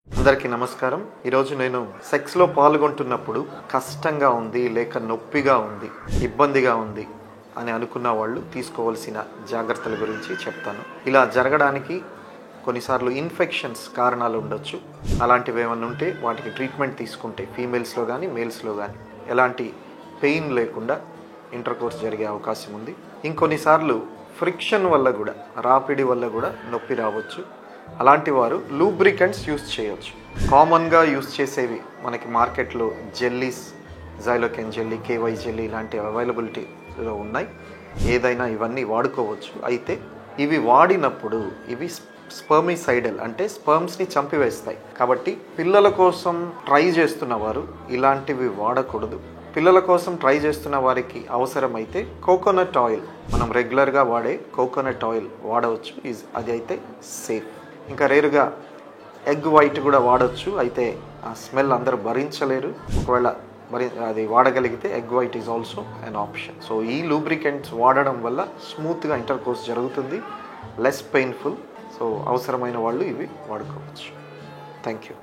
అందరికీ నమస్కారం. ఈరోజు నేను సెక్స్లో పాల్గొంటున్నప్పుడు కష్టంగా ఉంది, లేక నొప్పిగా ఉంది, ఇబ్బందిగా ఉంది అని అనుకున్న వాళ్ళు తీసుకోవాల్సిన జాగ్రత్తల గురించి చెప్తాను. ఇలా జరగడానికి కొన్నిసార్లు ఇన్ఫెక్షన్స్ కారణాలు ఉండొచ్చు. అలాంటివి ఏమైనా ఉంటే వాటికి ట్రీట్మెంట్ తీసుకుంటే ఫీమేల్స్లో కానీ మేల్స్లో కానీ ఎలాంటి పెయిన్ లేకుండా ఇంటర్ కోర్స్ జరిగే అవకాశం ఉంది. ఇంకొన్నిసార్లు ఫ్రిక్షన్ వల్ల కూడా, రాపిడి వల్ల కూడా నొప్పి రావచ్చు. అలాంటి వారు లూబ్రికెంట్స్ యూస్ చేయవచ్చు. కామన్గా యూస్ చేసేవి మనకి మార్కెట్లో జెల్లీస్, జైలోకెన్ జెల్లీ, కేవై జెల్లీ ఇలాంటివి అవైలబిలిటీలో ఉన్నాయి. ఏదైనా ఇవన్నీ వాడుకోవచ్చు. అయితే ఇవి వాడినప్పుడు ఇవి స్పర్మిసైడల్, అంటే స్పర్మ్స్ని చంపివేస్తాయి. కాబట్టి పిల్లల కోసం ట్రై చేస్తున్న వారు ఇలాంటివి వాడకూడదు. పిల్లల కోసం ట్రై చేస్తున్న వారికి అవసరమైతే కోకోనట్ ఆయిల్, మనం రెగ్యులర్గా వాడే కోకోనట్ ఆయిల్ వాడవచ్చు. అది అయితే సేఫ్. ఇంకా రేరుగా ఎగ్ వైట్ కూడా వాడవచ్చు. అయితే ఆ స్మెల్ అందరూ భరించలేరు. ఒకవేళ అది వాడగలిగితే egg white is also an option. So ఈ లూబ్రికెంట్స్ వాడడం వల్ల స్మూత్గా ఇంటర్ కోర్స్ జరుగుతుంది, లెస్ పెయిన్ఫుల్. సో అవసరమైన వాళ్ళు ఇవి వాడుకోవచ్చు. Thank you.